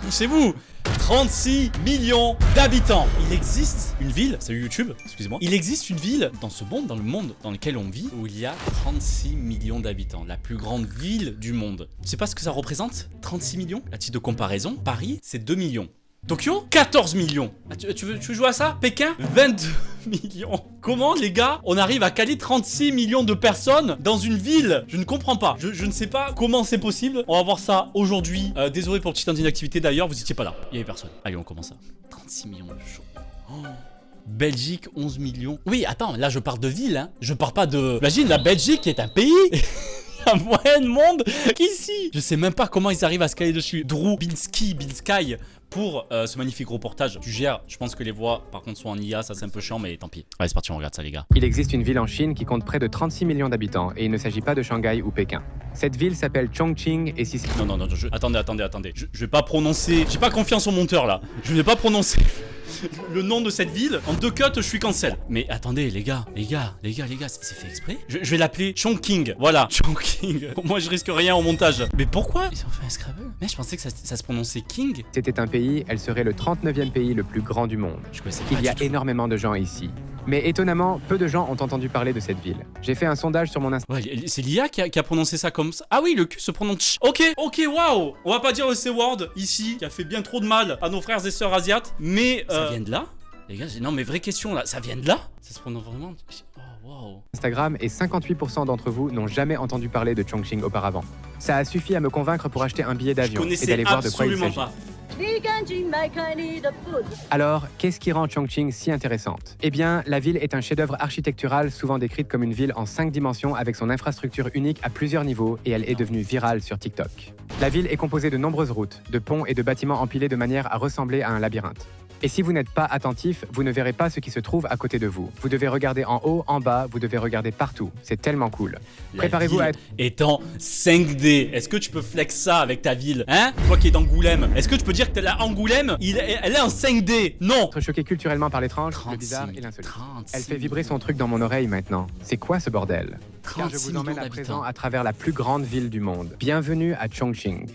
poussez-vous. 36 millions d'habitants. Il existe une ville, salut YouTube, excusez-moi. Il existe une ville dans ce monde, dans le monde dans lequel on vit, où il y a 36 millions d'habitants. La plus grande ville du monde. Tu sais pas ce que ça représente? 36 millions? À titre de comparaison, Paris, c'est 2 millions. Tokyo, 14 millions. Ah, tu veux jouer à ça? Pékin, 22 millions. Comment, les gars, on arrive à caler 36 millions de personnes dans une ville? Je ne comprends pas. Je ne sais pas comment c'est possible. On va voir ça aujourd'hui. Désolé pour le petit temps d'inactivité d'ailleurs, vous étiez pas là. Il y avait personne. Allez, on commence ça. 36 millions de choses. Oh. Belgique, 11 millions. Oui, attends, là je parle de ville, hein. Je parle pas de... Imagine, la Belgique est un pays. Il y a moyen de monde qu'ici. Je sais même pas comment ils arrivent à se caler dessus. Drew Binsky pour ce magnifique reportage. Tu gères, je pense que les voix par contre sont en IA, ça c'est un peu chiant mais tant pis. Allez c'est parti, on regarde ça les gars. Il existe une ville en Chine qui compte près de 36 millions d'habitants et il ne s'agit pas de Shanghai ou Pékin. Cette ville s'appelle Chongqing et si... Non, attendez. Je vais pas prononcer, j'ai pas confiance au monteur là. Je vais pas prononcer le nom de cette ville. En 2 cuts, je suis cancel. Mais attendez les gars, c'est fait exprès. Je vais l'appeler Chongqing, voilà, Chongqing. Moi je risque rien au montage. Mais pourquoi ils ont fait un Scrabble? Mais je pensais que ça se prononçait King. C'était un pays, elle serait le 39e pays le plus grand du monde. Il y a énormément de gens ici. Mais étonnamment, peu de gens ont entendu parler de cette ville. J'ai fait un sondage sur mon Instagram. Ouais, c'est l'IA qui a prononcé ça comme ça. Ah oui, le Q se prononce. Ok, waouh. On va pas dire le C-word ici, qui a fait bien trop de mal à nos frères et sœurs asiates. Mais ça vient de là? Les gars, non mais vraie question là, ça vient de là? Ça se prononce vraiment? Oh, wow. Instagram et 58% d'entre vous n'ont jamais entendu parler de Chongqing auparavant. Ça a suffi à me convaincre pour acheter un billet d'avion et d'aller voir de quoi il s'agit. Alors, qu'est-ce qui rend Chongqing si intéressante? Eh bien, la ville est un chef-d'œuvre architectural souvent décrite comme une ville en 5 dimensions avec son infrastructure unique à plusieurs niveaux et elle est devenue virale sur TikTok. La ville est composée de nombreuses routes, de ponts et de bâtiments empilés de manière à ressembler à un labyrinthe. Et si vous n'êtes pas attentif, vous ne verrez pas ce qui se trouve à côté de vous. Vous devez regarder en haut, en bas, vous devez regarder partout. C'est tellement cool. Préparez-vous à être... étant 5D, est-ce que tu peux flex ça avec ta ville? Hein? Toi qui es d'Angoulême, est-ce que tu peux dire que la Angoulême, elle est en 5D? Non! Être choqué culturellement par l'étrange, le bizarre et l'insolite. Elle fait vibrer son truc dans mon oreille maintenant. C'est quoi ce bordel? Car je vous emmène à présent à travers la plus grande ville du monde. Bienvenue à Chongqing.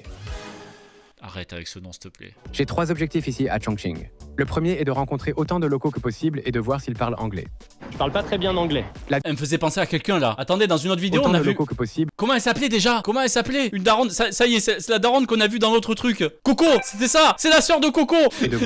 Arrête avec ce nom, s'il te plaît. J'ai 3 objectifs ici à Chongqing. Le premier est de rencontrer autant de locaux que possible et de voir s'ils parlent anglais. Je parle pas très bien anglais. Elle me faisait penser à quelqu'un là. Attendez, dans une autre vidéo, on a vu... locaux que possible. Comment elle s'appelait déjà? Comment elle s'appelait? Une daronne, ça y est, c'est la daronne qu'on a vue dans l'autre truc. Coco, c'était ça. C'est la sœur de Coco.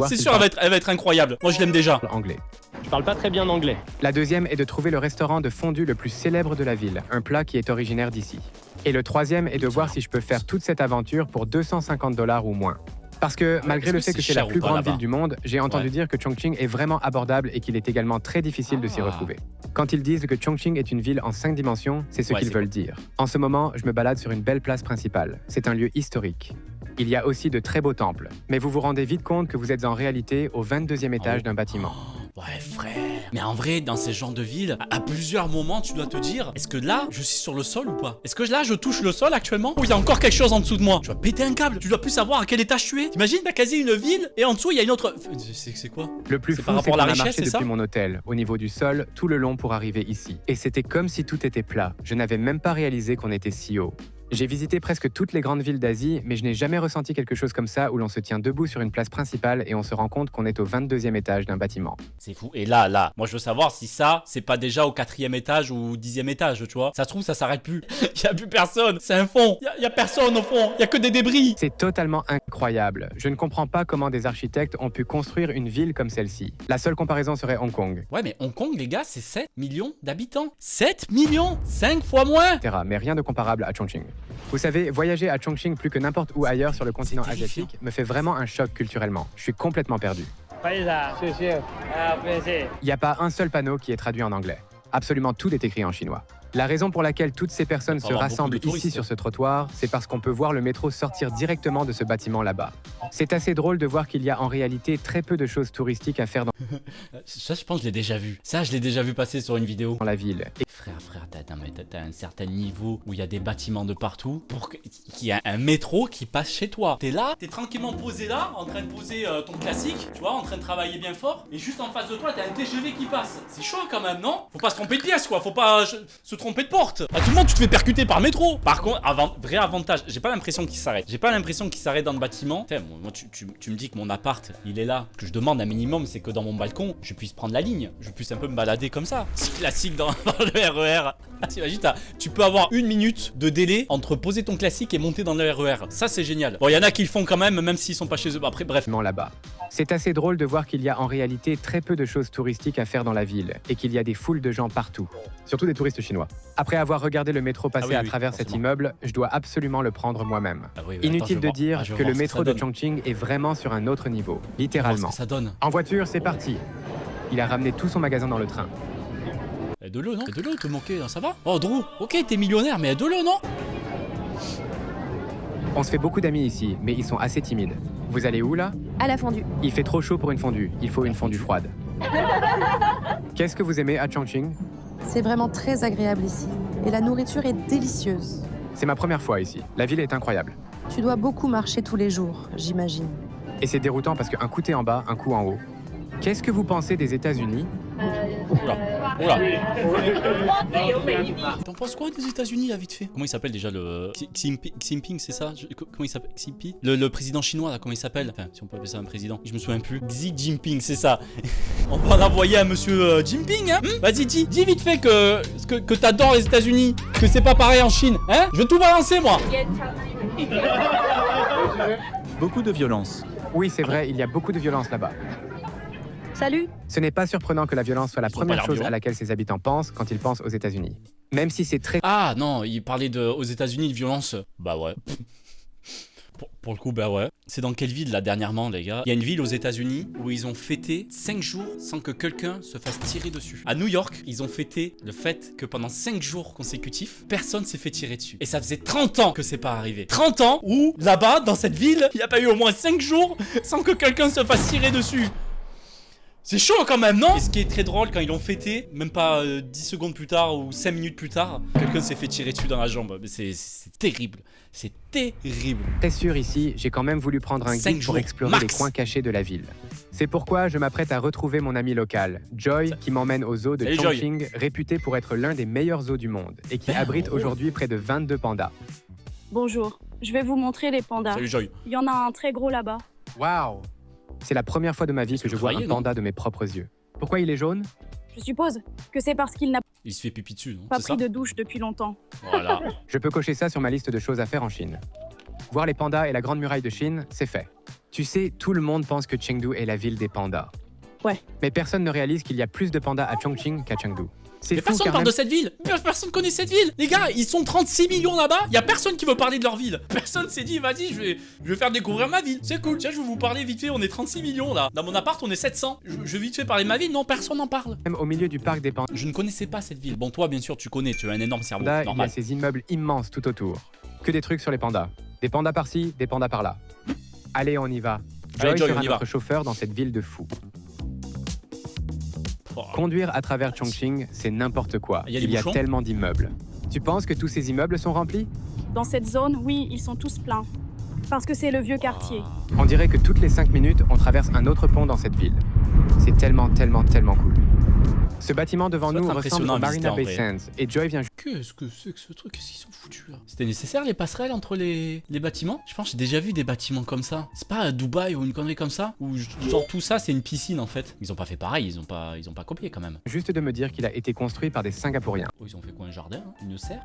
C'est sûr, elle va être incroyable. Moi, je l'aime déjà. Anglais. Je parle pas très bien anglais. La deuxième est de trouver le restaurant de fondue le plus célèbre de la ville, un plat qui est originaire d'ici. Et le troisième est de voir si je peux faire toute cette aventure pour 250 $ ou moins. Parce que malgré le fait que c'est la plus grande ville du monde, j'ai entendu dire que Chongqing est vraiment abordable et qu'il est également très difficile de s'y retrouver. Quand ils disent que Chongqing est une ville en 5 dimensions, c'est ce qu'ils veulent dire. En ce moment, je me balade sur une belle place principale. C'est un lieu historique. Il y a aussi de très beaux temples. Mais vous vous rendez vite compte que vous êtes en réalité au 22e étage d'un bâtiment. Ouais frère. Mais en vrai, dans ces genres de villes, à plusieurs moments, tu dois te dire, est-ce que là, je suis sur le sol ou pas? Est-ce que là, je touche le sol actuellement? Ou il y a encore quelque chose en dessous de moi? Tu vas péter un câble. Tu dois plus savoir à quel étage tu es. T'imagines, t'as quasi une ville et en dessous, il y a une autre... C'est quoi? Le plus fou, c'est qu'on a marché depuis mon hôtel, au niveau du sol, tout le long pour arriver ici. Et c'était comme si tout était plat. Je n'avais même pas réalisé qu'on était si haut. J'ai visité presque toutes les grandes villes d'Asie, mais je n'ai jamais ressenti quelque chose comme ça où l'on se tient debout sur une place principale et on se rend compte qu'on est au 22e étage d'un bâtiment. C'est fou. Et là, moi je veux savoir si ça, c'est pas déjà au 4e étage ou au 10e étage, tu vois. Ça se trouve, ça s'arrête plus. Il y a plus personne. C'est un fond. Il y a personne au fond. Il y a que des débris. C'est totalement incroyable. Je ne comprends pas comment des architectes ont pu construire une ville comme celle-ci. La seule comparaison serait Hong Kong. Ouais, mais Hong Kong, les gars, c'est 7 millions d'habitants. 7 millions 5 fois moins. Mais rien de comparable à Chongqing. Vous savez, voyager à Chongqing plus que n'importe où ailleurs sur le continent asiatique me fait vraiment un choc culturellement. Je suis complètement perdu. Il n'y a pas un seul panneau qui est traduit en anglais. Absolument tout est écrit en chinois. La raison pour laquelle toutes ces personnes se rassemblent ici sur ce trottoir, c'est parce qu'on peut voir le métro sortir directement de ce bâtiment là-bas. C'est assez drôle de voir qu'il y a en réalité très peu de choses touristiques à faire dans... Ça, je pense que je l'ai déjà vu. Ça, je l'ai déjà vu passer sur une vidéo. Dans la ville. Frère, t'as un certain niveau où il y a des bâtiments de partout pour qu'il y ait un métro qui passe chez toi. T'es là, t'es tranquillement posé là, en train de poser ton classique, tu vois, en train de travailler bien fort, et juste en face de toi, t'as un TGV qui passe. C'est chaud quand même, non? Faut pas se tromper de pièce, quoi. Faut pas se tromper tromper de porte. À tout le monde, tu te fais percuter par le métro. Par contre, vrai avantage, j'ai pas l'impression qu'il s'arrête. J'ai pas l'impression qu'il s'arrête dans le bâtiment. Putain, moi, tu me dis que mon appart, il est là. Ce que je demande un minimum, c'est que dans mon balcon, je puisse prendre la ligne. Je puisse un peu me balader comme ça. C'est classique dans le RER. T'imagines, tu peux avoir 1 minute de délai entre poser ton classique et monter dans le RER. Ça, c'est génial. Bon, il y en a qui le font quand même s'ils sont pas chez eux. Après, bref. Là-bas. C'est assez drôle de voir qu'il y a en réalité très peu de choses touristiques à faire dans la ville et qu'il y a des foules de gens partout, surtout des touristes chinois. Après avoir regardé le métro passer à travers cet immeuble, je dois absolument le prendre moi-même. Inutile de dire que le métro de Chongqing est vraiment sur un autre niveau, littéralement. Ça donne. En voiture, c'est parti. Il a ramené tout son magasin dans le train. De l'eau, non? De l'eau, te manquer, ça va? Oh, Drew, ok, t'es millionnaire, mais de l'eau, non? On se fait beaucoup d'amis ici, mais ils sont assez timides. Vous allez où là? À la fondue. Il fait trop chaud pour une fondue, il faut une fondue froide. Qu'est-ce que vous aimez à Chongqing? C'est vraiment très agréable ici. Et la nourriture est délicieuse. C'est ma première fois ici. La ville est incroyable. Tu dois beaucoup marcher tous les jours, j'imagine. Et c'est déroutant parce qu'un coup t'es en bas, un coup en haut. Qu'est-ce que vous pensez des États-Unis? Oula. T'en penses quoi des États-Unis là, vite fait? Comment il s'appelle déjà le Xi Jinping, c'est ça? Comment il s'appelle? Xi Jinping? Le président chinois là, comment il s'appelle? Enfin, si on peut appeler ça un président. Je me souviens plus. Xi Jinping, c'est ça. On va en envoyer à monsieur Jinping, hein? Vas-y, dis vite fait que t'adores les États-Unis, que c'est pas pareil en Chine, hein? Je veux tout balancer moi. Beaucoup de violence. Oui, c'est vrai, il y a beaucoup de violence là-bas. Salut. Ce n'est pas surprenant que la violence soit la Ils ont première pas l'air chose violents. à laquelle ses habitants pensent quand ils pensent aux États-Unis. Même si c'est très Ah non, il parlait aux États-Unis de violence. Bah ouais. Pour le coup, bah ouais. C'est dans quelle ville là dernièrement, les gars? Il y a une ville aux États-Unis où ils ont fêté 5 jours sans que quelqu'un se fasse tirer dessus. À New York, ils ont fêté le fait que pendant 5 jours consécutifs, personne s'est fait tirer dessus. Et ça faisait 30 ans que c'est pas arrivé. 30 ans où là-bas, dans cette ville, il n'y a pas eu au moins 5 jours sans que quelqu'un se fasse tirer dessus. C'est chaud quand même, non? Et ce qui est très drôle, quand ils l'ont fêté, même pas 10 secondes plus tard ou 5 minutes plus tard, quelqu'un s'est fait tirer dessus dans la jambe. Mais c'est terrible. C'est terrible. très sûr ici, j'ai quand même voulu prendre un 5 guide jours, pour explorer max. les coins cachés de la ville. C'est pourquoi je m'apprête à retrouver mon ami local, Joy, qui m'emmène au zoo de Salut, Joy. Chongqing, réputé pour être l'un des meilleurs zoos du monde et qui abrite aujourd'hui près de 22 pandas. Bonjour, je vais vous montrer les pandas. Salut Joy. Il y en a un très gros là-bas. Waouh! C'est la première fois de ma vie que je vois croyez, un non? panda de mes propres yeux. Pourquoi il est jaune? Je suppose que c'est parce qu'il n'a Il se fait pipi dessus, non? pas C'est ça? pris de douche depuis longtemps. Voilà. Je peux cocher ça sur ma liste de choses à faire en Chine. Voir les pandas et la Grande Muraille de Chine, c'est fait. Tu sais, tout le monde pense que Chengdu est la ville des pandas. Ouais. Mais personne ne réalise qu'il y a plus de pandas à Chongqing qu'à Chengdu. C'est Mais fou personne car parle même- de cette ville. Personne connaît cette ville. Les gars, ils sont 36 millions là-bas. Il y a personne qui veut parler de leur ville. Personne s'est dit, vas-y, je vais faire découvrir ma ville. C'est cool. Tiens, je vais vous parler vite fait. On est 36 millions là. Dans mon appart, on est 700. Je vais vite fait parler de ma ville. Non, personne n'en parle. Même au milieu du parc des pandas, Je ne connaissais pas cette ville. Bon, toi, bien sûr, tu connais. Tu as un énorme cerveau. il y a Normal. ces immeubles immenses tout autour. Que des trucs sur les pandas. Des pandas par-ci, des pandas par-là. Allez, on y va. Allez, Joy Joy, sera on y va. notre chauffeur dans cette ville de fous. Oh. Conduire à travers Chongqing, c'est n'importe quoi. Il y a des Il y a bouchons tellement d'immeubles. Tu penses que tous ces immeubles sont remplis? Dans cette zone, oui, ils sont tous pleins. Parce que c'est le vieux quartier. On dirait que toutes les 5 minutes, on traverse un autre pont dans cette ville. C'est tellement cool. Ce bâtiment devant Ça doit nous être ressemble impressionnant au à visiter, Marina en Bay vrai. Sands et Joy vient Qu'est-ce que c'est que ce truc? Qu'est-ce qu'ils sont foutus là? C'était nécessaire les passerelles entre les bâtiments? Je pense que j'ai déjà vu des bâtiments comme ça. C'est pas à Dubaï ou une connerie comme ça? Ou genre tout ça c'est une piscine en fait. Ils ont pas fait pareil, ils ont pas copié quand même. juste de me dire qu'il a été construit par des Singapouriens. Oh, ils ont fait quoi, un jardin? Hein, une serre?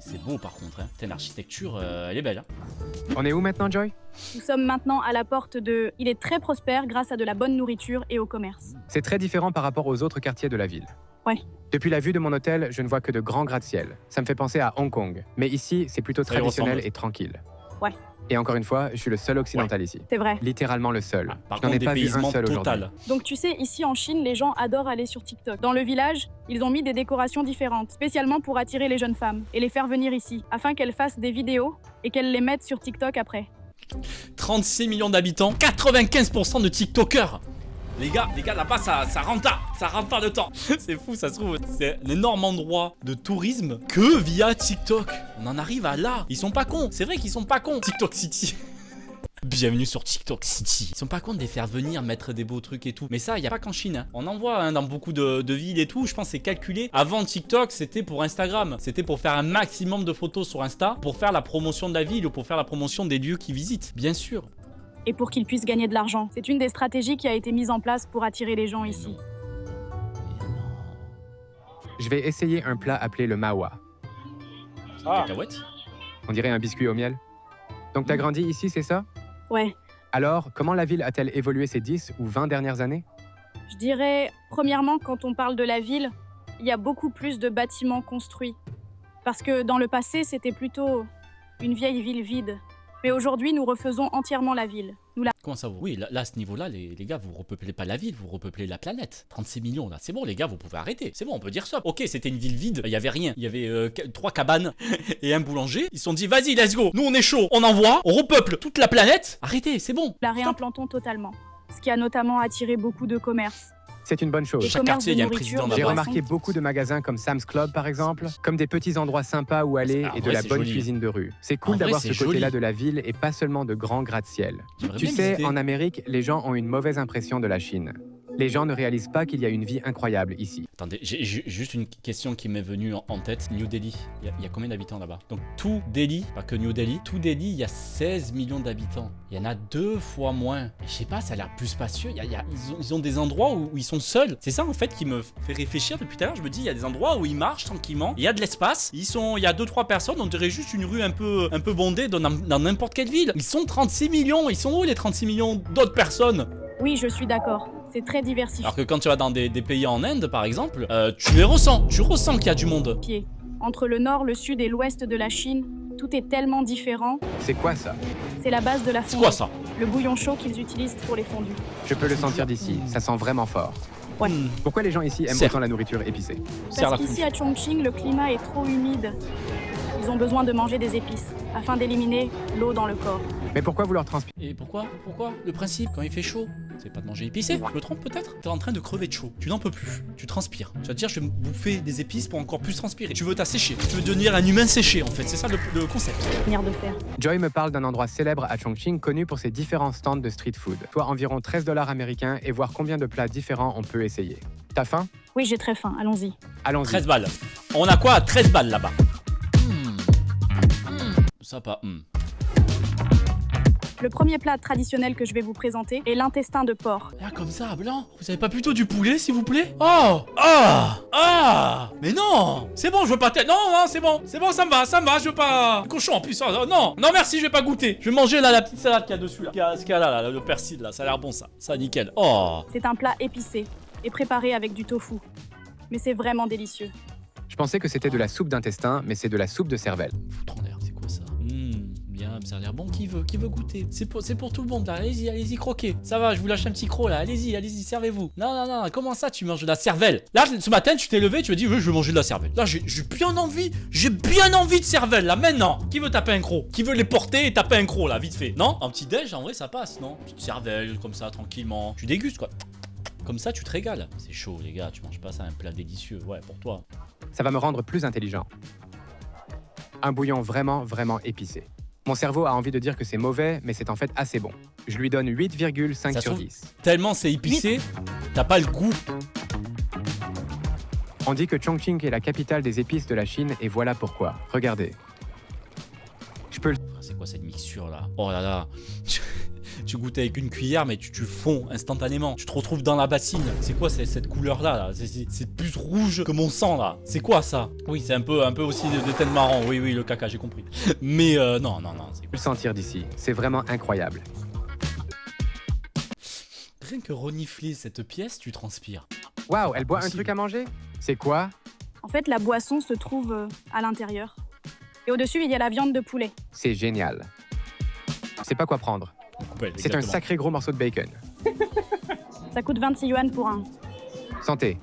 C'est beau par contre. Hein. Putain, l'architecture elle est belle. Hein. On est où maintenant, Joy? Nous sommes maintenant à la porte de... Il est très prospère grâce à de la bonne nourriture et au commerce. C'est très différent par rapport aux autres quartiers de la ville. Ouais. Depuis la vue de mon hôtel, je ne vois que de grands gratte-ciel. Ça me fait penser à Hong Kong. Mais ici, c'est plutôt Ça y traditionnel ressemble. et tranquille. Ouais. Et encore une fois, je suis le seul occidental ici. C'est vrai. Littéralement le seul. Ah, par je n'en contre, ai pas vu un dépaysement seul aujourd'hui. total. Donc tu sais, ici en Chine, les gens adorent aller sur TikTok. Dans le village, ils ont mis des décorations différentes, spécialement pour attirer les jeunes femmes et les faire venir ici, afin qu'elles fassent des vidéos et qu'elles les mettent sur TikTok après. 36 millions d'habitants, 95% de TikTokers. Les gars, là-bas, ça rentre pas de temps. C'est fou, ça se trouve, c'est un énorme endroit de tourisme que via TikTok. On en arrive à là. Ils sont pas cons, c'est vrai qu'ils sont pas cons. TikTok City. Bienvenue sur TikTok City. Ils sont pas contre de les faire venir, mettre des beaux trucs et tout. Mais ça, il y a pas qu'en Chine. Hein. On en voit hein, dans beaucoup de villes et tout. Je pense que c'est calculé. Avant TikTok, c'était pour Instagram. C'était pour faire un maximum de photos sur Insta, pour faire la promotion de la ville ou pour faire la promotion des lieux qu'ils visitent. Bien sûr. Et pour qu'ils puissent gagner de l'argent. C'est une des stratégies qui a été mise en place pour attirer les gens ici. Je vais essayer un plat appelé le mawa. Cacahuètes. On dirait un biscuit au miel. Donc t'as grandi ici, c'est ça? Ouais, Alors, comment la ville a-t-elle évolué ces 10 ou 20 dernières années? je dirais, premièrement, quand on parle de la ville, il y a beaucoup plus de bâtiments construits. Parce que dans le passé, c'était plutôt une vieille ville vide. Mais aujourd'hui, nous refaisons entièrement la ville. Nous la... Comment ça vous? Oui, là, à ce niveau-là, les gars, vous repeuplez pas la ville, vous repeuplez la planète. 36 millions, là. C'est bon, les gars, vous pouvez arrêter. C'est bon, on peut dire ça. Ok, c'était une ville vide, il y avait rien. Il y avait 3 cabanes et un boulanger. Ils se sont dit, vas-y, let's go. Nous, on est chaud. On envoie, on repeuple toute la planète. Arrêtez, c'est bon. la Stop. réimplantons totalement. Ce qui a notamment attiré beaucoup de commerces. C'est une bonne chose. Des Chaque commerces quartier, de il y a un nourriture, président de J'ai là-bas. boissons. remarqué beaucoup de magasins comme Sam's Club, par exemple, comme des petits endroits sympas où aller Ah, et de ouais, la c'est bonne joli. cuisine de rue. C'est En cool vrai, d'avoir c'est ce côté-là joli. de la ville et pas seulement de grands gratte-ciel. J'aimerais Tu bien sais, visiter. en Amérique, les gens ont une mauvaise impression de la Chine. Les gens ne réalisent pas qu'il y a une vie incroyable ici. Attendez, j'ai juste une question qui m'est venue en tête. New Delhi, il y a combien d'habitants là-bas? Donc tout Delhi, pas que New Delhi, tout Delhi, il y a 16 millions d'habitants. Il y en a 2 fois moins. Et je sais pas, ça a l'air plus spacieux. Ils ont des endroits où ils sont seuls. C'est ça en fait qui me fait réfléchir depuis tout à l'heure. Je me dis, il y a des endroits où ils marchent tranquillement. Il y a de l'espace. Il y a 2-3 personnes. On dirait juste une rue un peu bondée dans n'importe quelle ville. Ils sont 36 millions. Ils sont où les 36 millions d'autres personnes? Oui, je suis d'accord. C'est très diversifié. Alors que quand tu vas dans des pays en Inde, par exemple, tu les ressens. Tu ressens qu'il y a du monde. Entre le nord, le sud et l'ouest de la Chine, tout est tellement différent. C'est quoi ça? C'est la base de la C'est fondue. quoi ça? Le bouillon chaud qu'ils utilisent pour les fondus. Je peux le sentir d'ici, ça sent vraiment fort. Ouais. Pourquoi les gens ici aiment Serre. autant la nourriture épicée? Serre la Parce qu'ici couche. à Chongqing, le climat est trop humide. Ils ont besoin de manger des épices afin d'éliminer l'eau dans le corps. Mais pourquoi vous leur transpirez? Et pourquoi? Le principe, quand il fait chaud, c'est pas de manger épicé. Je me trompe peut-être? T'es en train de crever de chaud. Tu n'en peux plus. Tu transpires. Tu vas te dire, je vais me bouffer des épices pour encore plus transpirer. Tu veux t'assécher. Tu veux devenir un humain séché, en fait. C'est ça le concept. Venir de fer. Joy me parle d'un endroit célèbre à Chongqing connu pour ses différents stands de street food. Soit environ 13 $ américains et voir combien de plats différents on peut essayer. T'as faim? Oui, j'ai très faim. Allons-y. Allons-y. 13 balles. On a quoi à 13 balles là-bas? Ça pas. Le premier plat traditionnel que je vais vous présenter est l'intestin de porc. Là, comme ça, blanc. Vous avez pas plutôt du poulet, s'il vous plaît? Oh! Mais non! C'est bon, je veux pas tête. Non, c'est bon. C'est bon, ça me va, je veux pas. Cochon en plus. Oh, non, merci, je vais pas goûter. Je vais manger là la petite salade qu'il y a dessus là. Ce qu'il y a là, le persil là, ça a l'air bon ça. Ça, nickel. Oh! C'est un plat épicé et préparé avec du tofu. Mais c'est vraiment délicieux. Je pensais que c'était de la soupe d'intestin, mais c'est de la soupe de cervelle. Foutre en l'air, c'est quoi ça? Bien, ça a l'air bon. Qui veut goûter? C'est pour tout le monde là. Allez-y, croquez. Ça va, je vous lâche un petit croc là. Allez-y, servez-vous. Non. Comment ça, tu manges de la cervelle? Là, ce matin, tu t'es levé, tu as dit, je veux manger de la cervelle. Là, j'ai bien envie de cervelle là, maintenant. Qui veut taper un croc? Qui veut les porter et taper un croc là, vite fait? Non? Un petit déj, en vrai, ça passe, non? Petite cervelle, comme ça, tranquillement. Tu dégustes quoi. Comme ça, tu te régales. C'est chaud, les gars. Tu manges pas ça, un plat délicieux. Ouais, pour toi. Ça va me rendre plus intelligent. Un bouillon vraiment, vraiment épicé. Mon cerveau a envie de dire que c'est mauvais, mais c'est en fait assez bon. Je lui donne 8,5 Ça sur sauve. 10. Tellement c'est épicé, t'as pas le goût. On dit que Chongqing est la capitale des épices de la Chine et voilà pourquoi. Regardez. Je peux le... C'est quoi cette mixture là? Oh là là. Tu goûtes avec une cuillère, mais tu fonds instantanément. Tu te retrouves dans la bassine. C'est quoi cette couleur là? C'est plus rouge que mon sang là. C'est quoi ça? Oui, c'est un peu aussi de teint marron. Oui, le caca, j'ai compris. Mais non. C'est le sentir d'ici. C'est vraiment incroyable. rien que renifler cette pièce, tu transpires. Waouh, elle boit un Impossible. truc à manger? C'est quoi? En fait, la boisson se trouve à l'intérieur. Et au-dessus, il y a la viande de poulet. C'est génial. Je sais pas quoi prendre. Coupelle, C'est un exactement. sacré gros morceau de bacon. Ça coûte 26 yuan pour un. Santé.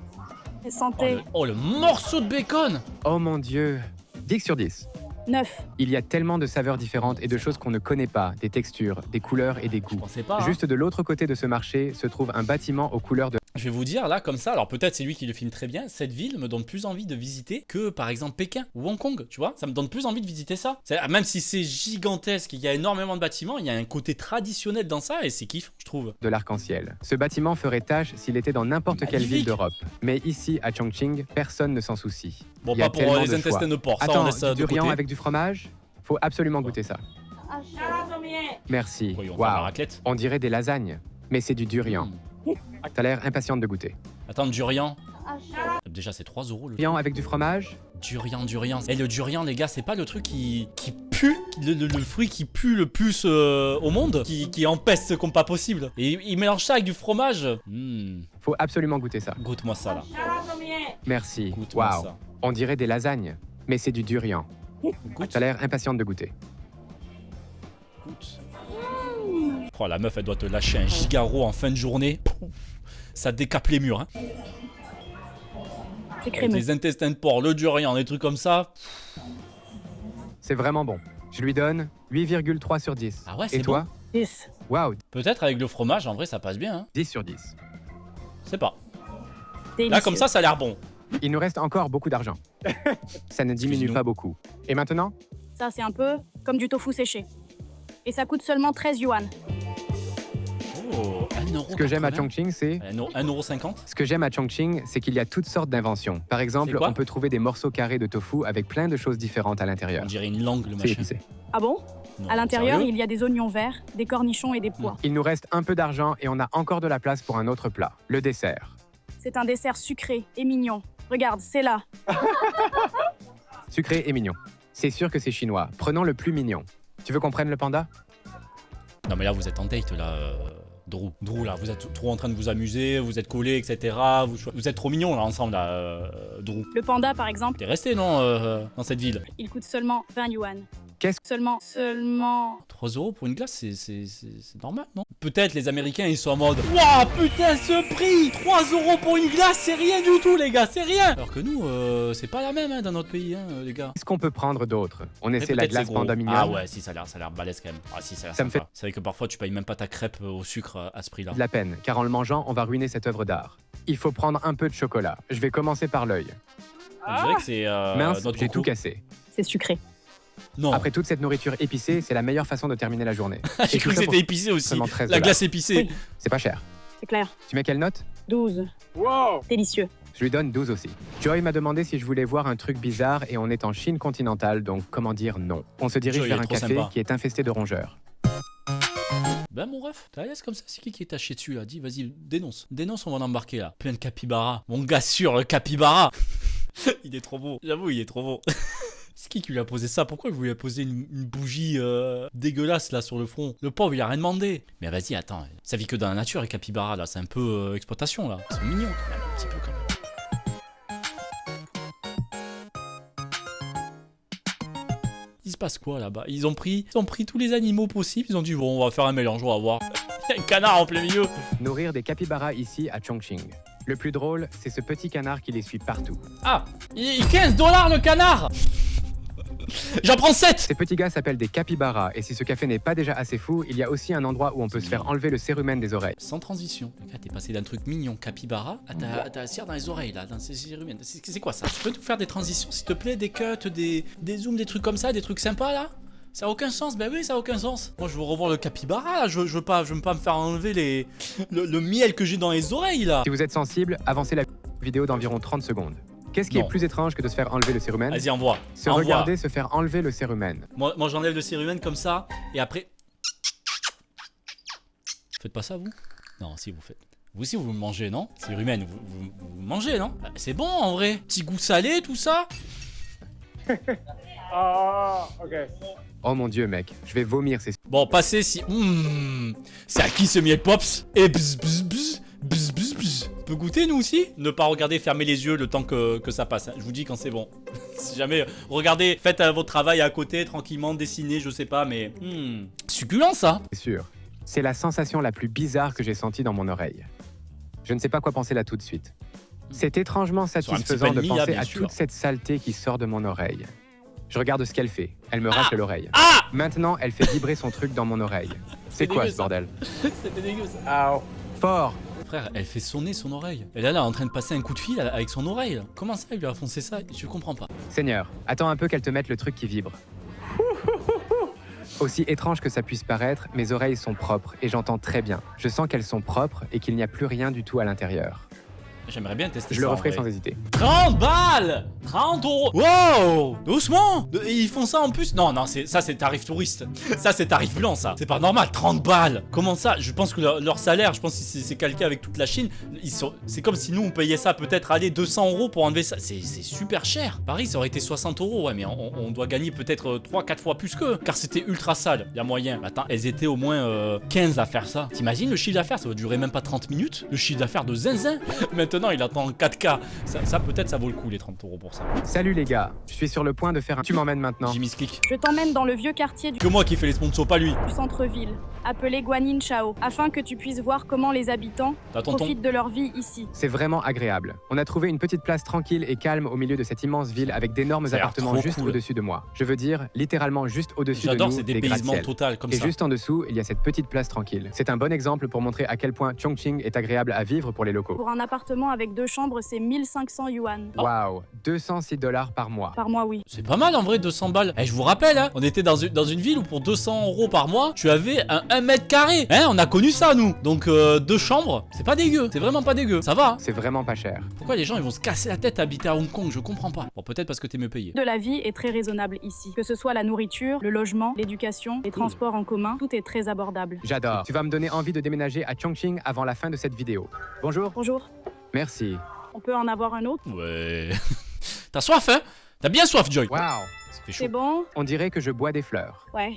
Et santé, Oh, le morceau de bacon! Oh mon Dieu. 10 sur 10. 9. Il y a tellement de saveurs différentes et de choses qu'on ne connaît pas, des textures, des couleurs et des Je goûts. pensais pas. hein. Juste de l'autre côté de ce marché se trouve un bâtiment aux couleurs de... Je vais vous dire là comme ça, alors peut-être c'est lui qui le filme très bien, cette ville me donne plus envie de visiter que par exemple Pékin ou Hong Kong, tu vois, ça me donne plus envie de visiter ça. Même si c'est gigantesque, il y a énormément de bâtiments, il y a un côté traditionnel dans ça et c'est kiffant je trouve. De l'arc-en-ciel. Ce bâtiment ferait tâche s'il était dans n'importe quelle Magnifique. ville d'Europe. Mais ici, à Chongqing, personne ne s'en soucie. Bon, Il y a pas pour tellement les de intestins choix. de porc, ça on Attends, laisse ça du de durian côté. avec du fromage? Faut absolument goûter ça. Merci. Voyons, on va la Waouh. raclette. On dirait des lasagnes, mais c'est du durian. T'as l'air impatiente de goûter. Attends, durian. Déjà c'est 3 € le Durian avec du fromage? Durian. Et le durian les gars, c'est pas le truc qui pue, le fruit qui pue le plus au monde, qui empeste comme pas possible. Et il mélange ça avec du fromage. Faut absolument goûter ça. Goûte-moi ça là. Merci. Goûte-moi Waouh. ça. On dirait des lasagnes, mais c'est du durian. Goûte. T'as l'air impatiente de goûter. Goûte. Oh la meuf elle doit te lâcher un gigaro en fin de journée. Ça décape les murs hein. C'est Avec crémeux. les intestins de porc, le durian, des trucs comme ça. C'est vraiment bon. Je lui donne 8,3 sur 10. Ah ouais, c'est Et toi? 10. Waouh, Peut-être avec le fromage, en vrai ça passe bien hein. 10 sur 10. C'est pas. Délicieux. Là comme ça a l'air bon. Il nous reste encore beaucoup d'argent. Ça ne diminue Excuse-nous. pas beaucoup. Et maintenant? Ça, c'est un peu comme du tofu séché. Et ça coûte seulement 13 yuan. Oh, 1 Ce que j'aime à €. Chongqing, c'est... 1,50 €. Ce que j'aime à Chongqing, c'est qu'il y a toutes sortes d'inventions. Par exemple, C'est quoi on peut trouver des morceaux carrés de tofu avec plein de choses différentes à l'intérieur. On dirait une langue le C'est machin. épicé. Ah bon? Non, À l'intérieur, sérieux il y a des oignons verts, des cornichons et des pois. Il nous reste un peu d'argent et on a encore de la place pour un autre plat, le dessert. C'est un dessert sucré et mignon. Regarde, c'est là. Sucré et mignon. C'est sûr que c'est chinois. Prenons le plus mignon. Tu veux qu'on prenne le panda? Non mais là vous êtes en date là, Drew là, vous êtes trop en train de vous amuser, vous êtes collés, etc. Vous êtes trop mignons là ensemble là, Drew. Le panda, par exemple, T'es resté non dans cette ville. il coûte seulement 20 yuan. Qu'est-ce- Seulement 3 € pour une glace, c'est normal, non? Peut-être les Américains ils sont en mode waouh putain ce prix 3 € pour une glace, c'est rien du tout les gars, c'est rien. Alors que nous, c'est pas la même hein, dans notre pays, hein, les gars. Qu'est-ce qu'on peut prendre d'autre? On Mais essaie la peut-être glace c'est gros. panda mignonne. Ah ouais, si ça a l'air balèze quand même. Ah si ça a l'air Ça me sympa. C'est vrai que parfois tu payes même pas ta crêpe au sucre à ce prix-là. De la peine, car en le mangeant, on va ruiner cette œuvre d'art. Il faut prendre un peu de chocolat. Je vais commencer par l'œil. On dirait que c'est Mince, notre j'ai coco. tout cassé. C'est sucré. Non. Après toute cette nourriture épicée, c'est la meilleure façon de terminer la journée. J'ai Et cru tout que ça pour c'était épicé aussi. seulement 13 La $. glace épicée. Oui. C'est pas cher. C'est clair. Tu mets quelle note? 12. Délicieux. Je lui donne 12 aussi. Joy m'a demandé si je voulais voir un truc bizarre et on est en Chine continentale, donc comment dire non. On se dirige Joy vers est un trop café sympa. qui est infesté de rongeurs. Ben mon ref, t'es à l'aise comme ça, c'est qui est taché dessus là? Dis, vas-y, dénonce. Dénonce, on va l'embarquer là. Plein de capybara. Mon gars sûr, le capybara. Il est trop beau. J'avoue, il est trop beau. C'est qui lui a posé ça? Pourquoi il lui a posé une bougie dégueulasse là sur le front? Le pauvre, il a rien demandé. Mais vas-y, attends. Ça vit que dans la nature, les capybaras là. C'est un peu exploitation là. Ils sont mignons quand même, un petit peu quand même. Il se passe quoi là-bas? Ils ont pris tous les animaux possibles. Ils ont dit bon, on va faire un mélange, on va voir. Il y a un canard en plein milieu. Nourrir des capybaras ici à Chongqing. Le plus drôle, c'est ce petit canard qui les suit partout. Ah, 15 $ le canard. J'en prends 7. Ces petits gars s'appellent des capybaras, et si ce café n'est pas déjà assez fou, il y a aussi un endroit où on peut se faire enlever le cérumen des oreilles. Sans transition. Là, t'es passé d'un truc mignon, capybara, à ta cire dans les oreilles, là, dans ces cérumen. C'est quoi ça? Tu peux nous faire des transitions, s'il te plaît? Des cuts, des zooms, des trucs comme ça, des trucs sympas, là? Ça a aucun sens? Ben oui, ça a aucun sens. Moi, je veux revoir le capybara, là. Je veux pas me faire enlever le miel que j'ai dans les oreilles, là. Si vous êtes sensible, avancez la vidéo d'environ 30 secondes. Qu'est-ce qui Non. est plus étrange que de se faire enlever le cérumen? Vas-y, envoie. Se Envoie. regarder se faire enlever le cérumen. Moi j'enlève le cérumen comme ça, et après... Faites pas ça, vous? Non, si, vous faites. Vous aussi, vous mangez, non? Cérumen, vous mangez, non? Bah, c'est bon, en vrai. Petit goût salé, tout ça. Oh mon dieu, mec, je vais vomir ces... Bon, passez si... c'est à qui ce miel pops? Et bzz, bzz, bzz, bzz, bzz, bzz. On peut goûter, nous aussi? Ne pas regarder, fermer les yeux le temps que ça passe. Hein. Je vous dis quand c'est bon. Si jamais... Regardez, faites votre travail à côté, tranquillement, dessinez, je sais pas, mais... succulent, ça. C'est sûr. C'est la sensation la plus bizarre que j'ai sentie dans mon oreille. Je ne sais pas quoi penser là tout de suite. C'est étrangement un petit satisfaisant pain de de mie, là, penser bien à sûr. toute cette saleté qui sort de mon oreille. Je regarde ce qu'elle fait. Elle me racle l'oreille. Ah! Maintenant, elle fait vibrer son truc dans mon oreille. C'est quoi dégueu, ce ça. bordel? C'était dégueu, ça. Fort! Frère, elle fait sonner son oreille. Elle est là en train de passer un coup de fil avec son oreille. Là. Comment ça, il lui a foncé ça? Je comprends pas. Seigneur, attends un peu qu'elle te mette le truc qui vibre. Aussi étrange que ça puisse paraître, mes oreilles sont propres et j'entends très bien. Je sens qu'elles sont propres et qu'il n'y a plus rien du tout à l'intérieur. J'aimerais bien tester ça. Je le en referai vrai. sans hésiter. 30 balles 30 euros. Wow. Doucement. Ils font ça en plus. Non, ça c'est tarif touriste. Ça c'est tarif blanc, ça. C'est pas normal, 30 balles. Comment ça? Je pense que leur salaire, je pense que c'est calqué avec toute la Chine. C'est comme si nous on payait ça peut-être, allez, 200 euros pour enlever ça. C'est super cher. Paris, ça aurait été 60 euros. Ouais, mais on doit gagner peut-être 3-4 fois plus qu'eux. Car c'était ultra sale. Y a moyen. Attends, elles étaient au moins 15 à faire ça. T'imagines le chiffre d'affaires? Ça va durer même pas 30 minutes. Le chiffre d'affaires de zinzin. Maintenant, il attend 4K. Ça peut-être, ça vaut le coup, les 30 euros pour ça. Salut les gars, je suis sur le point de faire un... Tu m'emmènes maintenant. Jimmy Click. Je t'emmène dans le vieux quartier Que moi qui fais les sponsors, pas lui. du centre-ville, appelé Guaninchao, afin que tu puisses voir comment les habitants T'as tonton. profitent de leur vie ici. C'est vraiment agréable. On a trouvé une petite place tranquille et calme au milieu de cette immense ville avec d'énormes Ça a l'air appartements trop juste cool. au-dessus de moi. Je veux dire, littéralement juste au-dessus de J'adore nous, ces des dépaysements gratte-ciel. total comme Et ça. juste en dessous, il y a cette petite place tranquille. C'est un bon exemple pour montrer à quel point Chongqing est agréable à vivre pour les locaux. Pour un appartement avec 2 chambres, c'est 1500 yuan. Waouh, 206 $ par mois. Par mois, oui. C'est pas mal en vrai, 200 balles. Eh, je vous rappelle, hein, on était dans une ville où pour 200 euros par mois, tu avais un 1 mètre carré. Hein, on a connu ça nous. Donc 2 chambres, c'est pas dégueu. C'est vraiment pas dégueu. Ça va. Hein. C'est vraiment pas cher. Pourquoi les gens ils vont se casser la tête à habiter à Hong Kong? Je comprends pas. Bon, peut-être parce que t'es mieux payé. De la vie est très raisonnable ici. Que ce soit la nourriture, le logement, l'éducation, les transports en commun, tout est très abordable. J'adore. Tu vas me donner envie de déménager à Chongqing avant la fin de cette vidéo. Bonjour. Bonjour, Merci. on peut en avoir un autre? Ouais. T'as soif, hein? T'as bien soif, Joy. Waouh. Ça fait chaud. C'est bon? On dirait que je bois des fleurs. Ouais.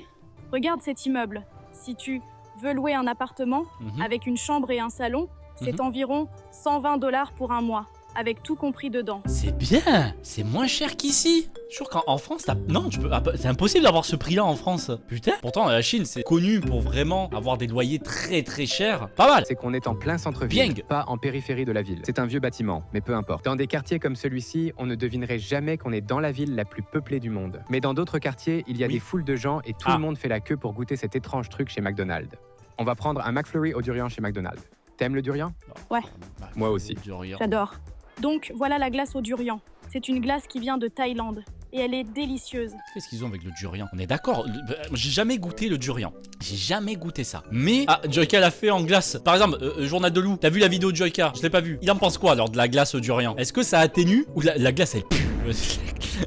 Regarde cet immeuble. Si tu veux louer un appartement Mhm. avec une chambre et un salon, c'est environ 120 $ pour un mois, avec tout compris dedans. C'est bien. C'est moins cher qu'ici. Je suis sûr qu'en France, non, c'est impossible d'avoir ce prix-là en France. Putain. Pourtant, la Chine, c'est connu pour vraiment avoir des loyers très très chers. Pas mal. C'est qu'on est en plein centre-ville, Bien. pas en périphérie de la ville. C'est un vieux bâtiment, mais peu importe. Dans des quartiers comme celui-ci, on ne devinerait jamais qu'on est dans la ville la plus peuplée du monde. Mais dans d'autres quartiers, il y a Oui. des foules de gens et tout le monde fait la queue pour goûter cet étrange truc chez McDonald's. On va prendre un McFlurry au durian chez McDonald's. T'aimes le durian? Ouais. Bah, Moi aussi. du rien. J'adore. Donc, voilà la glace au durian. C'est une glace qui vient de Thaïlande. Et elle est délicieuse. Qu'est-ce qu'ils ont avec le durian? On est d'accord. J'ai jamais goûté le durian. J'ai jamais goûté ça. Mais Joyka l'a fait en glace. Par exemple, Journal de Loup. T'as vu la vidéo de Joyka? Je l'ai pas vu. Il en pense quoi alors de la glace au durian? Est-ce que ça atténue ou la glace elle pue?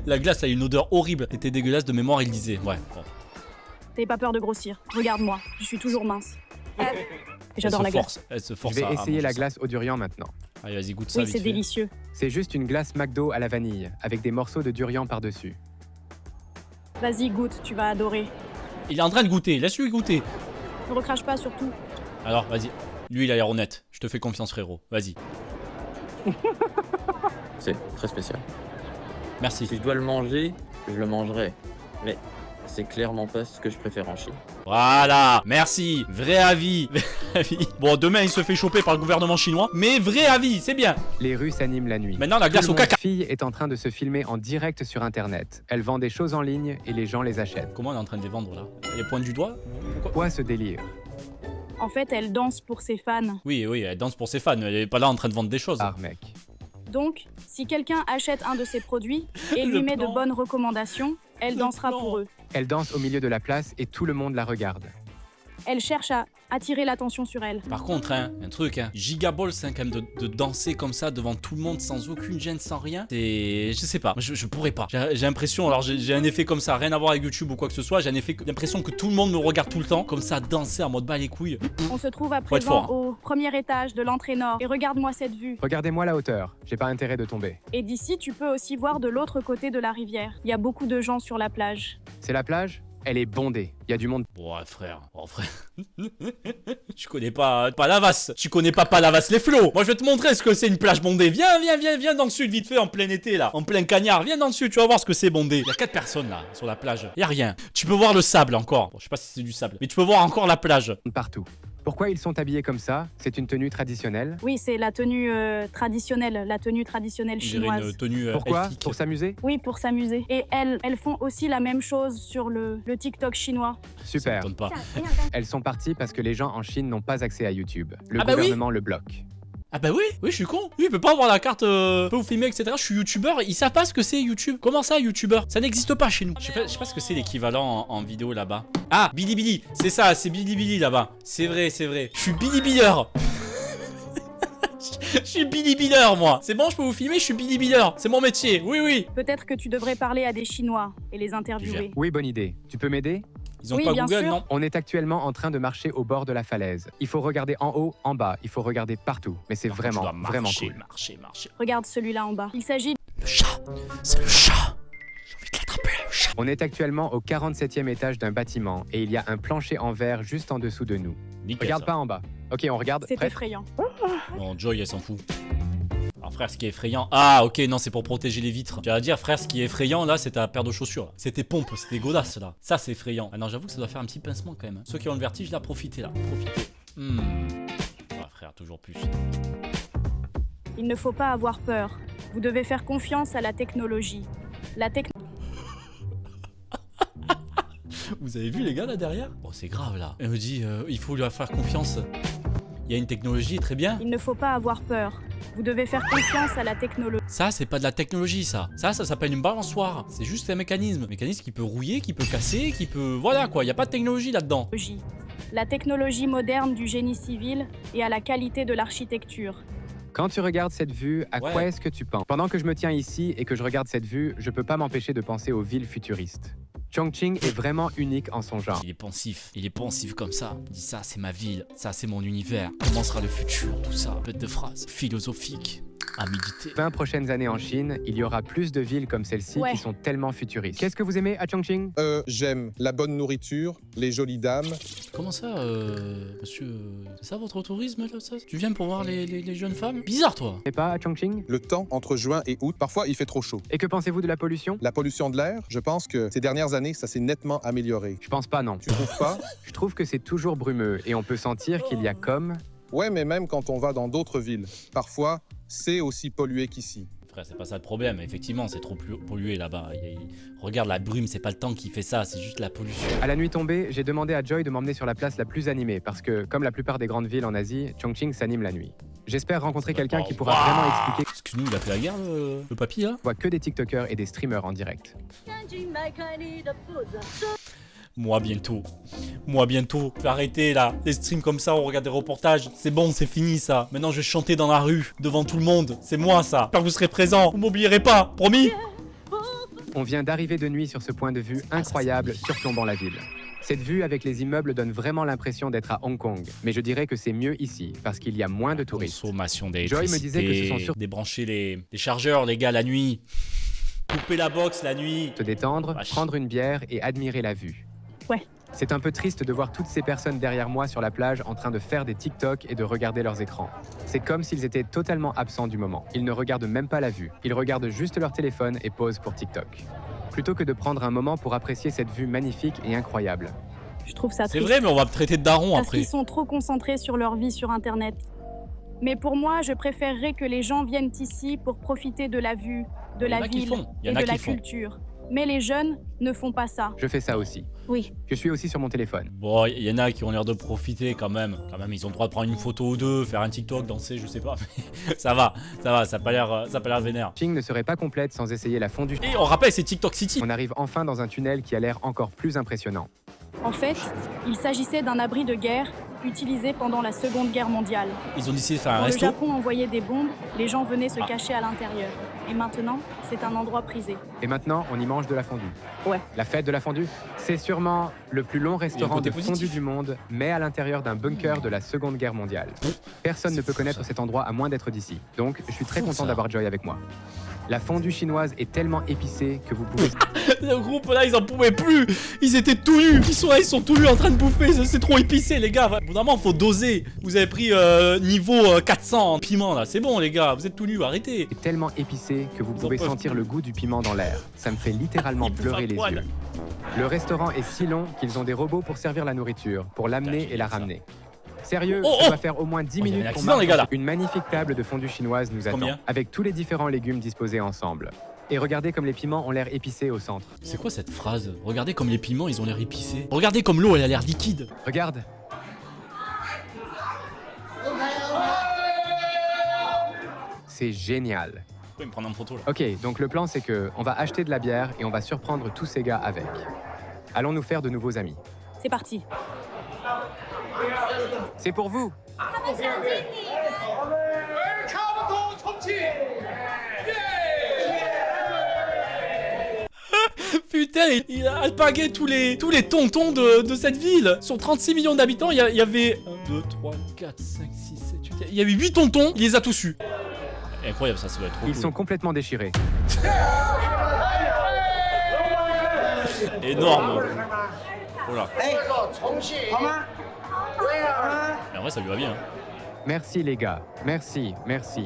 La glace a une odeur horrible. C'était dégueulasse de mémoire, il disait. Ouais. Bon. T'avais pas peur de grossir. Regarde-moi, je suis toujours mince. Et j'adore la glace. Elle se Je force vais à essayer manger la ça. glace au durian maintenant. Allez, vas-y, goûte ça. Oui, vite c'est fait. délicieux. C'est juste une glace McDo à la vanille, avec des morceaux de durian par-dessus. Vas-y, goûte, tu vas adorer. Il est en train de goûter. Laisse-lui goûter. Ne recrache pas surtout. Alors, vas-y. Lui, il a l'air honnête. Je te fais confiance, frérot. Vas-y. C'est très spécial. Merci. Si je dois le manger, je le mangerai. Mais c'est clairement pas ce que je préfère en Chine. Voilà, merci, vrai avis, vrai avis. Bon, demain il se fait choper par le gouvernement chinois, mais vrai avis, c'est bien. Les rues s'animent la nuit. Maintenant la glace Tout au le monde caca. fille est en train de se filmer en direct sur Internet. Elle vend des choses en ligne et les gens les achètent. Comment elle est en train de les vendre là? Elle pointe du doigt? Pourquoi? Quoi ce délire? En fait, elle danse pour ses fans. Oui, elle danse pour ses fans, elle est pas là en train de vendre des choses. Ah mec. Donc, si quelqu'un achète un de ses produits et Le lui met plan. de bonnes recommandations, elle Le dansera plan. pour eux. Elle danse au milieu de la place et tout le monde la regarde. Elle cherche à attirer l'attention sur elle. Par contre, hein, un truc, hein, gigaballs, hein, quand même, de danser comme ça devant tout le monde sans aucune gêne, sans rien. C'est. Je sais pas, je pourrais pas. J'ai l'impression, alors j'ai un effet comme ça, rien à voir avec YouTube ou quoi que ce soit, j'ai l'impression que tout le monde me regarde tout le temps, comme ça, danser en mode bas les couilles. On se trouve à Faut être présent fort, au premier étage de l'entrée nord. Et regarde-moi cette vue. Regardez-moi la hauteur, j'ai pas intérêt de tomber. Et d'ici, tu peux aussi voir de l'autre côté de la rivière. Il y a beaucoup de gens sur la plage. C'est la plage? Elle est bondée. Il y a du monde. Ouais, frère. Oh, frère. Tu connais pas Palavas. Tu connais pas Palavas les flots. Moi, je vais te montrer ce que c'est une plage bondée. Viens dans le sud, vite fait, en plein été, là. En plein cagnard. Viens dans le sud, tu vas voir ce que c'est bondé. Il y a 4 personnes, là, sur la plage. Il y a rien. Tu peux voir le sable encore. Bon, je sais pas si c'est du sable. Mais tu peux voir encore la plage. Partout. Pourquoi ils sont habillés comme ça? C'est une tenue traditionnelle. Oui, c'est la tenue traditionnelle, On dirait chinoise. une tenue Pourquoi? elfique. Pour s'amuser? Oui, pour s'amuser. Et elles font aussi la même chose sur le TikTok chinois. Ça Super. m'étonne pas. Elles sont parties parce que les gens en Chine n'ont pas accès à YouTube. Le Ah bah oui. gouvernement le bloque. Ah bah oui, je suis con. Lui, il peut pas avoir la carte, peut vous filmer, etc. Je suis youtubeur, ils savent pas ce que c'est YouTube. Comment ça, youtubeur? Ça n'existe pas chez nous. Je sais pas ce que c'est l'équivalent en vidéo là-bas. Ah, Bilibili, c'est ça, c'est Bilibili là-bas. C'est vrai. Je suis Bilibileur. Je suis Bilibileur, moi. C'est bon, je peux vous filmer, je suis Bilibileur. C'est mon métier, oui. Peut-être que tu devrais parler à des Chinois et les interviewer. Oui, bonne idée. Tu peux m'aider? Ils ont Oui, pas bien Google, sûr. non? On est actuellement en train de marcher au bord de la falaise. Il faut regarder en haut, en bas, il faut regarder partout. Mais c'est vraiment cool. Marcher. Regarde celui-là en bas. Il s'agit Le chat, c'est le chat. J'ai envie de l'attraper, le chat. On est actuellement au 47e étage d'un bâtiment et il y a un plancher en verre juste en dessous de nous. Nickel, Regarde ça. pas en bas. Ok, on regarde. c'est Prêt? effrayant. Non, Joy, elle s'en fout. Alors frère, ce qui est effrayant... Ah, ok, non, c'est pour protéger les vitres. J'allais dire, frère, ce qui est effrayant, là, c'est ta paire de chaussures. Là. C'est tes pompes, c'est tes godasses, là. Ça, c'est effrayant. Ah non, j'avoue que ça doit faire un petit pincement, quand même. Ceux qui ont le vertige, là, profitez, là. Profitez. Ouais, frère, toujours plus. Il ne faut pas avoir peur. Vous devez faire confiance à la technologie. La technologie. Vous avez vu, les gars, là, derrière? Oh, c'est grave, là. Elle me dit, il faut lui faire confiance. Il y a une technologie, très bien. Il ne faut pas avoir peur. Vous devez faire confiance à la technologie. Ça, c'est pas de la technologie, ça. Ça s'appelle une balançoire. C'est juste un mécanisme. Un mécanisme qui peut rouiller, qui peut casser, qui peut... Voilà, quoi. Il y a pas de technologie là-dedans. La technologie moderne du génie civil et à la qualité de l'architecture. Quand tu regardes cette vue, à Ouais. quoi est-ce que tu penses? Pendant que je me tiens ici et que je regarde cette vue, je peux pas m'empêcher de penser aux villes futuristes. Chongqing est vraiment unique en son genre. Il est pensif comme ça. Il dit ça, c'est ma ville, ça, c'est mon univers. Comment sera le futur, tout ça. Bête de phrase philosophique à méditer. 20 prochaines années en Chine, il y aura plus de villes comme celle-ci Ouais. qui sont tellement futuristes. Qu'est-ce que vous aimez à Chongqing? J'aime la bonne nourriture, les jolies dames. Comment ça, monsieur c'est ça votre tourisme, là, ça? Tu viens pour voir les jeunes femmes? Bizarre, toi. Et pas à Chongqing? Le temps entre juin et août, parfois il fait trop chaud. Et que pensez-vous de la pollution? La pollution de l'air, je pense que ces dernières années, ça s'est nettement amélioré. Je pense pas, non. Tu trouves pas? Je trouve que c'est toujours brumeux et on peut sentir qu'il y a comme... Ouais, mais même quand on va dans d'autres villes, parfois, c'est aussi pollué qu'ici. Frère, c'est pas ça le problème. Effectivement, c'est trop pollué là-bas. Regarde la brume, c'est pas le temps qui fait ça, c'est juste la pollution. À la nuit tombée, j'ai demandé à Joy de m'emmener sur la place la plus animée parce que, comme la plupart des grandes villes en Asie, Chongqing s'anime la nuit. J'espère rencontrer quelqu'un qui pourra vraiment expliquer Excuse-nous, il a fait la guerre, le papy, là? qu'on voit que des TikTokers et des streamers en direct. Moi bientôt. Je vais arrêter là. Les streams comme ça, on regarde des reportages. C'est bon, c'est fini ça. Maintenant, je vais chanter dans la rue, devant tout le monde. C'est moi ça. J'espère que vous serez présents. Vous m'oublierez pas, promis? On vient d'arriver de nuit sur ce point de vue incroyable surplombant la ville. Cette vue avec les immeubles donne vraiment l'impression d'être à Hong Kong. Mais je dirais que c'est mieux ici, parce qu'il y a moins de touristes. Consommation Joy me disait que ce sont Débrancher les chargeurs, les gars, la nuit. Couper la box la nuit. se détendre, Vache. prendre une bière et admirer la vue. Ouais. C'est un peu triste de voir toutes ces personnes derrière moi sur la plage en train de faire des TikTok et de regarder leurs écrans. C'est comme s'ils étaient totalement absents du moment. Ils ne regardent même pas la vue. Ils regardent juste leur téléphone et posent pour TikTok. Plutôt que de prendre un moment pour apprécier cette vue magnifique et incroyable. Je trouve ça C'est triste. vrai, mais on va me traiter de daron Parce après. qu'ils sont trop concentrés sur leur vie sur Internet. Mais pour moi, je préférerais que les gens viennent ici pour profiter de la vue, de Il y en la a qui ville font. Il y et en a de qui la font. culture. Mais les jeunes ne font pas ça. Je fais ça aussi. Oui. Je suis aussi sur mon téléphone. Bon, il y en a qui ont l'air de profiter quand même. Quand même, ils ont le droit de prendre une photo ou deux, faire un TikTok, danser, je sais pas. Mais ça va, ça a pas l'air vénère. Ching ne serait pas complète sans essayer la fondue. Et on rappelle, c'est TikTok City. On arrive enfin dans un tunnel qui a l'air encore plus impressionnant. En fait, il s'agissait d'un abri de guerre utilisé pendant la Seconde Guerre mondiale. Ils ont décidé de faire un Quand le resto. Japon envoyait des bombes, les gens venaient se cacher à l'intérieur. Et maintenant, c'est un endroit prisé. Et maintenant, on y mange de la fondue. Ouais. La fête de la fondue? C'est sûrement le plus long restaurant côté de fondue positif. du monde, mais à l'intérieur d'un bunker de la Seconde Guerre mondiale. Personne ne C'est peut fou, connaître ça. cet endroit à moins d'être d'ici. Donc, je suis très Fou, content ça. d'avoir Joy avec moi. La fondue chinoise est tellement épicée que vous pouvez... Le groupe là, ils en pouvaient plus. Ils étaient tout nus. Ils sont tout nus en train de bouffer. C'est trop épicé, les gars. Au bout d'un moment, faut doser. Vous avez pris niveau 400 en piment là. C'est bon, les gars. Vous êtes tout nus. Arrêtez. est tellement épicé que vous Ils en pouvez peuvent sentir plus. le goût du piment dans l'air. Ça me fait littéralement Ils bouffent pleurer à les poil. yeux. Le restaurant est si long qu'ils ont des robots pour servir la nourriture, pour l'amener Putain, et la génial, ça. ramener. Sérieux, Oh, ça oh va faire au moins 10 Oh, il y a un minutes qu'on accident, marche. les gars, là. Une magnifique table de fondue chinoise nous attend, Combien avec tous les différents légumes disposés ensemble. Et regardez comme les piments ont l'air épicés au centre. C'est quoi cette phrase? Regardez comme les piments, ils ont l'air épicés. Regardez comme l'eau, elle a l'air liquide. Regarde, c'est génial. Pourquoi il me prend en photo là? Ok, donc le plan c'est que on va acheter de la bière et on va surprendre tous ces gars avec. Allons nous faire de nouveaux amis. C'est parti. C'est pour vous. Putain, il a alpagué tous les tontons de cette ville. Sur 36 millions d'habitants, il y avait 1, 2, 3, 4, 5, 6, 7, 8... Il y avait 8 tontons, il les a tous eus. Incroyable, ça va être trop Ils cool. sont complètement déchirés. Énorme. Voilà. En vrai, ça lui va bien. Hein. Merci les gars. Merci, merci.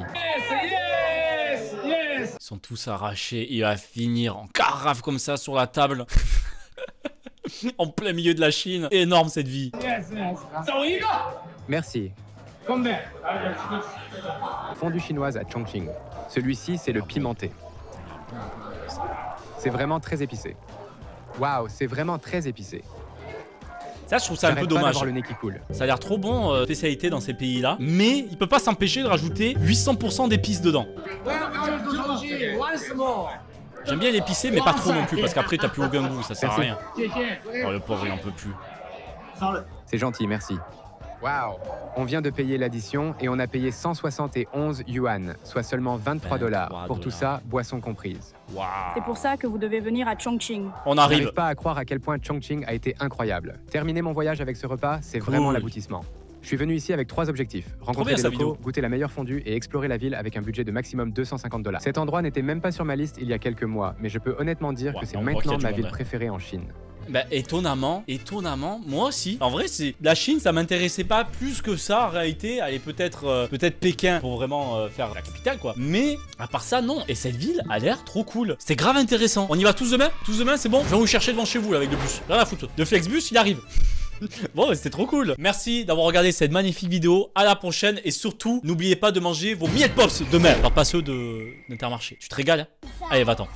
Ils sont tous arrachés. Il va finir en carafe comme ça sur la table. En plein milieu de la Chine. Énorme cette vie. Merci. Fondue chinoise à Chongqing. Celui-ci, c'est le pimenté. C'est vraiment très épicé. Waouh, c'est vraiment très épicé. Ça, je trouve ça un peu J'arrête pas dommage. d'avoir le nez qui coule. Ça a l'air trop bon, spécialité dans ces pays-là. Mais il peut pas s'empêcher de rajouter 800% d'épices dedans. J'aime bien l'épicé, mais pas trop non plus, parce qu'après, t'as plus aucun goût, ça sert à rien. Oh, le pauvre, il en peut plus. C'est gentil, merci. Waouh. On vient de payer l'addition et on a payé 171 yuan, soit seulement 23 dollars. Pour tout ça, boisson comprise. Waouh. C'est pour ça que vous devez venir à Chongqing. On Je arrive. n'arrive pas à croire à quel point Chongqing a été incroyable. Terminer mon voyage avec ce repas, c'est vraiment Cool. l'aboutissement. Je suis venu ici avec 3 objectifs. Rencontrer bien, des sa locaux, vidéo. goûter la meilleure fondue et explorer la ville avec un budget de maximum 250 dollars. Cet endroit n'était même pas sur ma liste il y a quelques mois, mais je peux honnêtement dire Ouais, que c'est on voit qu'il y a maintenant du ma monde, ville ouais. préférée en Chine. Bah étonnamment, moi aussi. En vrai, c'est la Chine, ça m'intéressait pas plus que ça en réalité. Allez, peut-être Pékin pour vraiment faire la capitale quoi. Mais à part ça, non. Et cette ville a l'air trop cool. C'est grave intéressant. On y va tous demain? Tous demain, c'est bon? Je vais vous chercher devant chez vous là avec le bus. Rien à foutre. De Flexbus, il arrive. Bon, c'était trop cool. Merci d'avoir regardé cette magnifique vidéo. À la prochaine et surtout, n'oubliez pas de manger vos miettes pops demain. Alors pas ceux de d'Intermarché. Tu te régales hein? Allez, va-t'en.